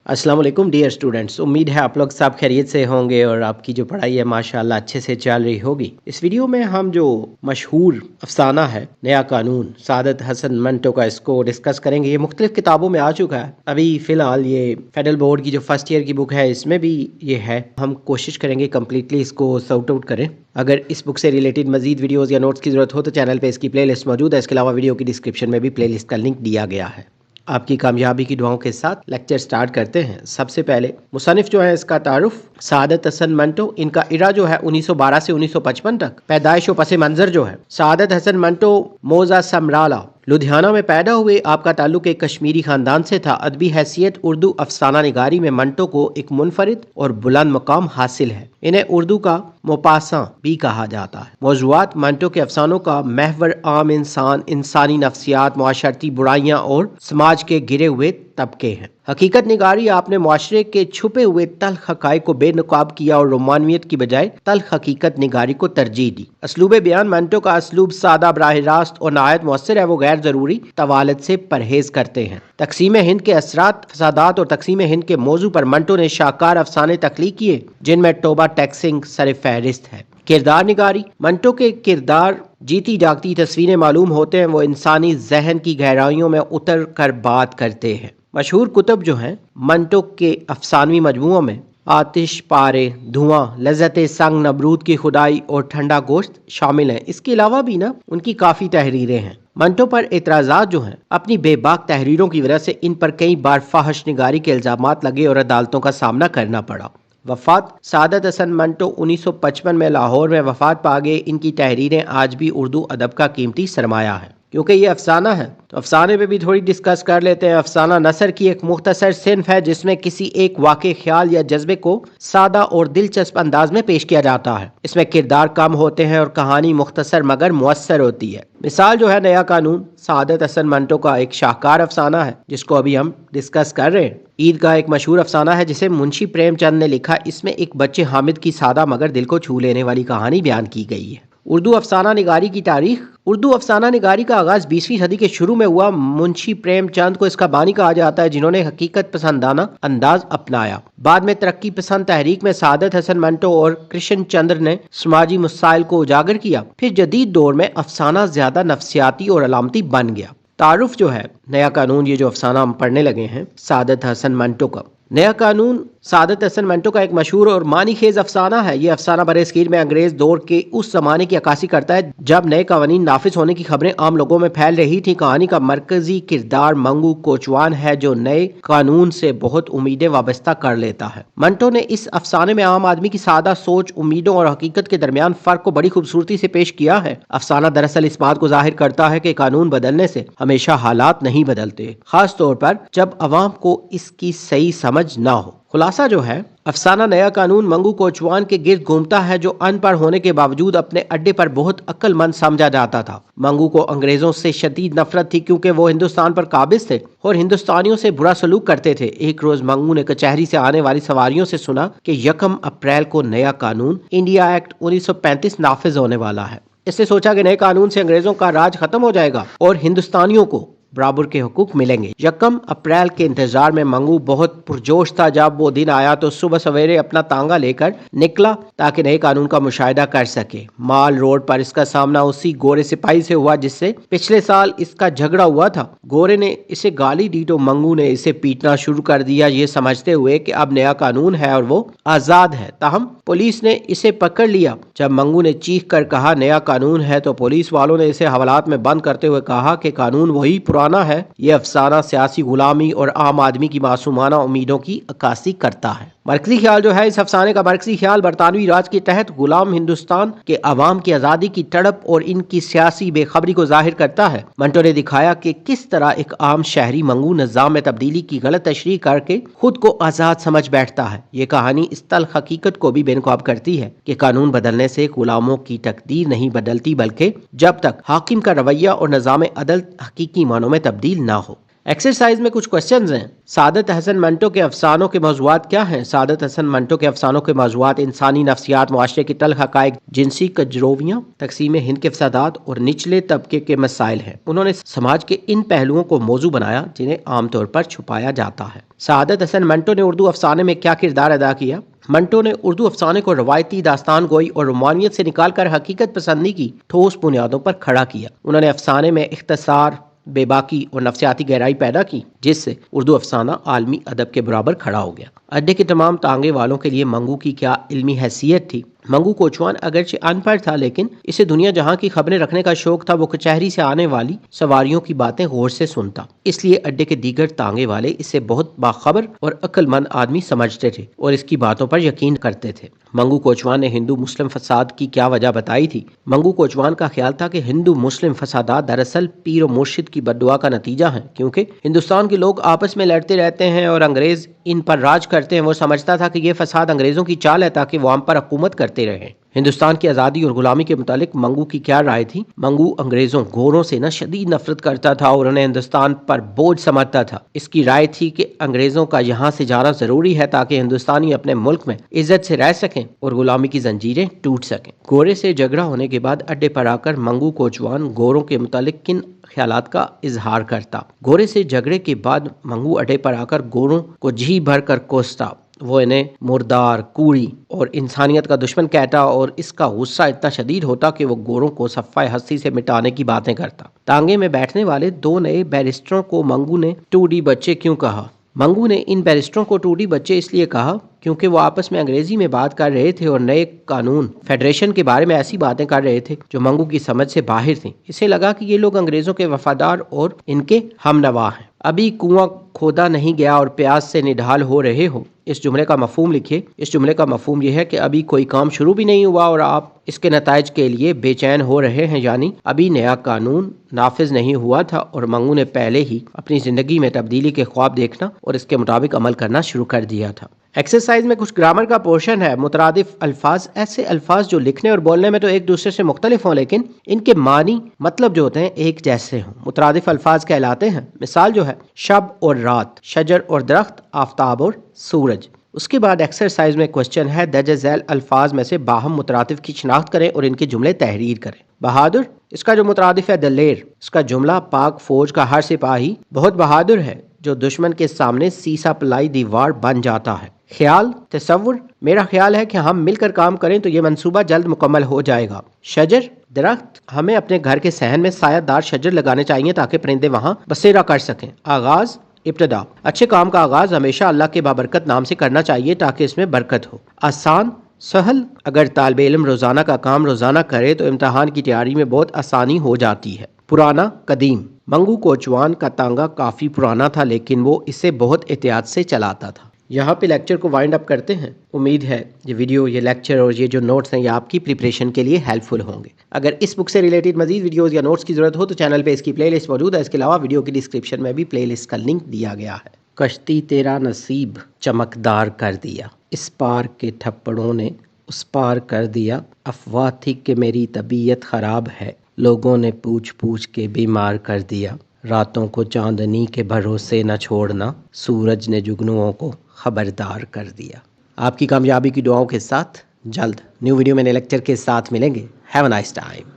अस्सलाम वालेकुम dear students. उम्मीद है आप लोग सब खैरियत से होंगे और आपकी जो पढ़ाई है माशाल्लाह अच्छे से चल रही होगी। इस वीडियो में हम जो मशहूर अफसाना है नया कानून सादत हसन मंटो का इसको डिस्कस करेंगे। ये मुख्तलिफ किताबों में आ चुका है। अभी फ़िलहाल ये फेडरल बोर्ड की जो फर्स्ट ईयर की बुक है इसमें भी ये है। हम कोशिश करेंगे कम्प्लीटली इसको सॉर्ट आउट करें। अगर इस बुक से रिलेटेड मजीद वीडियोज़ या नोट्स की ज़रूरत हो तो चैनल पर इसकी प्ले लिस्ट मौजूद है। इसके अलावा वीडियो की डिस्क्रिप्शन में भी प्ले लिस्ट का लिंक दिया गया है। आपकी कामयाबी की दुआओं के साथ लेक्चर स्टार्ट करते हैं। सबसे पहले मुसन्निफ जो है इसका तारुफ सादत हसन मंटो। इनका इरा जो है 1912 से 1955 तक। पैदाइश व पस मंजर जो है सादत हसन मंटो मोजा समराला लुधियाना में पैदा हुए। आपका ताल्लुक एक कश्मीरी खानदान से था। अदबी हैसियत उर्दू अफसाना निगारी में मंटो को एक मुनफरिद और बुलंद मकाम हासिल है। इन्हें उर्दू का मुपासा भी कहा जाता है। मौजूआत मंटो के अफसानों का महवर आम इंसान, इंसानी नफ्सियात, मुआशरती बुराइयां और समाज के गिरे हुए तबके हैं। हकीकत निगारी आपने मुआशरे के छुपे हुए तल्ख हकायक को बेनकाब किया और रोमानियत की बजाय तल्ख हकीकत निगारी को तरजीह दी। असलूब बयान मंटो का असलूब सादा, बराह रास्त और नहायत मुअस्सर है। वो गैर जरूरी तवालत से परहेज करते हैं। तकसीम हिंद के असरात, फसादात और तकसीम हिंद के मौजू पर मंटो ने शाहकार अफसाने तख्लीक किए जिनमें टोबा टैक्सिंग सर फहरिस्त है। किरदार निगारी मंटो के किरदार जीती जागती तस्वीरें मालूम होते हैं। वो इंसानी जहन की गहराइयों में उतर कर बात करते हैं। मशहूर कुतुब जो हैं मंटो के अफसानवी मजमुओं में आतिश, पारे, धुआं, लज्जत संग, नबरूद की खुदाई और ठंडा गोश्त शामिल हैं। इसके अलावा भी उनकी काफ़ी तहरीरें हैं। मंटो पर एतराज़ात जो हैं अपनी बेबाक तहरीरों की वजह से इन पर कई बार फाहश निगारी के इल्ज़ामात लगे और अदालतों का सामना करना पड़ा। वफात सादत हसन मंटो 1955 में लाहौर में वफात पा गए। इनकी तहरीरें आज भी उर्दू अदब का कीमती सरमाया है। क्योंकि ये अफसाना है तो अफसाने पे भी थोड़ी डिस्कस कर लेते हैं। अफसाना नसर की एक मुख्तसर सिन्फ है जिसमें किसी एक वाक़े, ख्याल या जज्बे को सादा और दिलचस्प अंदाज में पेश किया जाता है। इसमें किरदार कम होते हैं और कहानी मुख्तसर मगर मुअस्सर होती है। मिसाल जो है नया कानून सादत हसन मंटो का एक शाहकार अफसाना है जिसको अभी हम डिस्कस कर रहे हैं। ईद का एक मशहूर अफसाना है जिसे मुंशी प्रेमचंद ने लिखा। इसमें एक बच्चे हामिद की सादा मगर दिल को छू लेने वाली कहानी बयान की गई है। उर्दू अफसाना निगारी की तारीख। उर्दू अफसाना निगारी का आगाज़ 20वीं सदी के शुरू में हुआ। मुंशी प्रेमचंद को इसका बानी कहा जाता है जिन्होंने हकीकत पसंदाना अंदाज अपनाया। बाद में तरक्की पसंद तहरीक में सादत हसन मंटो और कृष्ण चंद्र ने समाजी मसाइल को उजागर किया। फिर जदीद दौर में अफसाना ज्यादा नफ्सियाती और अलामती बन गया। तारुफ जो है नया कानून, ये जो अफसाना हम पढ़ने लगे हैं सादत हसन मंटो का। नया कानून सादत हसन मंटो का एक मशहूर और मानी खेज अफसाना है। ये अफसाना बरसगीर में अंग्रेज दौर के उस जमाने की अक्कासी करता है जब नए कानून नाफिज होने की खबरें आम लोगों में फैल रही थी। कहानी का मरकजी किरदार मंगू कोचवान है जो नए कानून से बहुत उम्मीदें वाबस्ता कर लेता है। मंटो ने इस अफसाने में आम आदमी की सादा सोच, उम्मीदों और हकीकत के दरमियान फर्क को बड़ी खूबसूरती से पेश किया है। अफसाना दरअसल इस बात को जाहिर करता है कि कानून बदलने से हमेशा हालात नहीं बदलते, खास तौर पर जब अवाम को इसकी सही समझ ना हो। खुलासा जो है अफसाना नया कानून मंगू कोचवान के गिर्द घूमता है जो अनपढ़ होने के बावजूद अपने अड्डे पर बहुत अक्लमंद समझा जाता था। मंगू को अंग्रेजों से शदीद नफरत थी क्योंकि वो हिंदुस्तान पर काबिज थे और हिंदुस्तानियों से बुरा सलूक करते थे। एक रोज मंगू ने कचहरी से आने वाली सवारियों से सुना कि 1 अप्रैल को नया कानून इंडिया एक्ट 1935 नाफिज होने वाला है। इससे सोचा कि नए कानून से अंग्रेजों का राज खत्म हो जाएगा और हिंदुस्तानियों को बराबर के हुकूक मिलेंगे। 1 अप्रैल के इंतजार में मंगू बहुत पुरजोश था। जब वो दिन आया तो सुबह सवेरे अपना तांगा लेकर निकला ताकि नए कानून का मुशाहिदा कर सके। माल रोड पर इसका सामना उसी गोरे सिपाही से हुआ जिससे पिछले साल इसका झगड़ा हुआ था। गोरे ने इसे गाली दी तो मंगू ने इसे पीटना शुरू कर दिया, ये समझते हुए कि अब नया कानून है और वो आजाद है। ताहम पुलिस ने इसे पकड़ लिया। जब मंगू ने चीख कर कहा नया कानून है तो पुलिस वालों ने इसे हवालात में बंद करते हुए कहा कि कानून वही पुराना है। ये अफसाना सियासी गुलामी और आम आदमी की मासूमाना उम्मीदों की अक्कासी करता है। मरकजी ख्याल जो है इस अफसाने का मरकजी ख्याल बरतानवी राज के तहत गुलाम हिंदुस्तान के अवाम की आज़ादी की तड़प और इनकी सियासी बेखबरी को जाहिर करता है। मंटो ने दिखाया कि किस तरह एक आम शहरी मंगू निज़ाम में तब्दीली की गलत तशरीह करके खुद को आज़ाद समझ बैठता है। ये कहानी इस तल्ख हकीकत को भी बेनकाब करती है कि कानून बदलने से गुलामों की तकदीर नहीं बदलती बल्कि जब तक हाकिम का रवैया और निज़ाम अदल हकीकी मानों में तब्दील ना हो। एक्सरसाइज में कुछ क्वेश्चंस हैं। सादत हसन मंटो के अफसानों के मौज़ूआत क्या हैं? सादत हसन मंटो के अफसानों के मौज़ूआत इंसानी नफ्सियात, मुआशरे की तल्ख़ हक़ाइक़, जिनसी कजरोवियाँ, तक़सीम हिंद के फ़सादात और निचले तबके के मसाइल हैं। उन्होंने समाज के इन पहलुओं को मौजू बनाया जिन्हें आमतौर पर छुपाया जाता है। सादत हसन मंटो ने उर्दू अफसाने में क्या किरदार अदा किया? मंटो ने उर्दू अफसाने को रवायती दास्तान गोई और रोमानियत से निकालकर हकीकत पसंदी की ठोस बुनियादों पर खड़ा किया। उन्होंने अफसाने में इख्तिसार, बेबाकी और नफ्सियाती गहराई पैदा की, जिससे उर्दू अफसाना आलमी अदब के बराबर खड़ा हो गया। अड्डे के तमाम तांगे वालों के लिए मंगू की क्या इल्मी हैसियत थी। मंगू कोचवान अगरचे अनपढ़ था, लेकिन इसे दुनिया जहां की खबरें रखने का शौक था। वो कचहरी से आने वाली सवारियों की बातें गौर से सुनता, इसलिए अड्डे के दीगर तांगे वाले इसे बहुत बाखबर और अक्लमंद आदमी समझते थे और इसकी बातों पर यकीन करते थे। मंगू कोचवान ने हिंदू मुस्लिम फसाद की क्या वजह बताई थी? मंगू कोचवान का ख्याल था कि हिंदू मुस्लिम फसादात दरअसल पीर और मुर्शिद की बद्दुआ का नतीजा है, क्योंकि हिंदुस्तान के लोग आपस में लड़ते रहते हैं और अंग्रेज इन पर राज करते हैं। वो समझता था कि ये फसाद अंग्रेजों की चाल है ताकि वो हम पर हुकूमत करते रहें। हिंदुस्तान की आज़ादी और गुलामी के मुतालिक मंगू की क्या राय थी? मंगू अंग्रेजों गोरों से न शदीद नफरत करता था और उन्हें हिंदुस्तान पर बोझ समझता था। इसकी राय थी कि अंग्रेजों का यहाँ से जाना जरूरी है ताकि हिंदुस्तानी अपने मुल्क में इज्जत से रह सकें और गुलामी की जंजीरें टूट सकें। गोरे से झगड़ा होने के बाद अड्डे पर आकर मंगू कोचवान गोरों के मुतालिक किन ख्यालात का इजहार करता? गोरे से झगड़े के बाद मंगू अड्डे पर आकर गोरों को जी भर कर कोसता। वो इन्हें मुर्दार, कूड़ी और इंसानियत का दुश्मन कहता और इसका गुस्सा इतना शदीद होता कि वो गोरों को सफ़ाए हस्ती से मिटाने की बातें करता। तांगे में बैठने वाले दो नए बैरिस्टरों को मंगू ने टूडी बच्चे क्यों कहा? मंगू ने इन बैरिस्टरों को टूडी बच्चे इसलिए कहा क्योंकि वो आपस में अंग्रेजी में बात कर रहे थे और नए कानून फेडरेशन के बारे में ऐसी बातें कर रहे थे जो मंगू की समझ से बाहर थी। इसे लगा कि ये लोग अंग्रेजों के वफादार और इनके हमनवा हैं। अभी कुआं खोदा नहीं गया और प्यास से निढाल हो रहे हो। इस जुमले का मफहूम लिखिए। इस जुमले का मफहूम यह है कि अभी कोई काम शुरू भी नहीं हुआ और आप इसके नताइज के लिए बेचैन हो रहे हैं, यानी अभी नया कानून नाफिज नहीं हुआ था और मंगू ने पहले ही अपनी जिंदगी में तब्दीली के ख्वाब देखना और इसके मुताबिक अमल करना शुरू कर दिया था। एक्सरसाइज में कुछ ग्रामर का पोर्शन है। मुतरादिफ अल्फाज, ऐसे अल्फाज जो लिखने और बोलने में तो एक दूसरे से मुख्तलिफ हों लेकिन इनके मानी मतलब जो होते हैं एक जैसे हों, मुतरादिफ अल्फाज कहलाते हैं। मिसाल जो है शब और रात, शजर और दरख्त, आफताब और सूरज। उसके बाद एक्सरसाइज में क्वेश्चन है दर्ज झैल अल्फाज में से बाहम मुतरादिफ की शिनाख्त करें और इनके जुमले तहरीर करें। बहादुर, इसका जो मुतरादिफ है दलेर। इसका जुमला पाक फौज का हर सिपाही बहुत बहादुर है जो दुश्मन के सामने सीसा पलाई दीवार बन जाता है। ख्याल, तसव्वुर, मेरा ख्याल है कि हम मिलकर काम करें तो ये मंसूबा जल्द मुकम्मल हो जाएगा। शजर, दरख्त, हमें अपने घर के सहन में सायादार शजर लगाने चाहिए ताकि परिंदे वहाँ बसेरा कर सकें। आगाज, इब्तदा, अच्छे काम का आगाज हमेशा अल्लाह के बाबरकत नाम से करना चाहिए ताकि इसमें बरकत हो। आसान, सहल, अगर तालिब इल्म रोजाना का काम रोजाना करे तो इम्तहान की तैयारी में बहुत आसानी हो जाती है। पुराना, कदीम, मंगू कोचवान का तांगा काफी पुराना था लेकिन वो इसे बहुत एहतियात से चलाता था। यहाँ पे लेक्चर को वाइंड अप करते हैं। उम्मीद है ये वीडियो, ये लेक्चर और ये जो नोट्स हैं ये आपकी प्रिपरेशन के लिए हेल्पफुल होंगे। अगर इस बुक से रिलेटेड मजीद वीडियोस या नोट्स की जरूरत हो तो चैनल पे इसकी प्लेलिस्ट मौजूद है। इसके अलावा वीडियो की डिस्क्रिप्शन में भी प्लेलिस्ट का लिंक दिया गया है। कश्ती तेरा नसीब चमकदार कर दिया, इस पार के थप्पड़ों ने उस पार कर दिया। अफवाह थी कि मेरी तबीयत खराब है, लोगों ने पूछ पूछ के बीमार कर दिया। रातों को चांदनी के भरोसे न छोड़ना, सूरज ने जुगनुओं को खबरदार कर दिया। आपकी कामयाबी की दुआओं के साथ जल्द न्यू वीडियो में नए लेक्चर के साथ मिलेंगे। Have a nice time.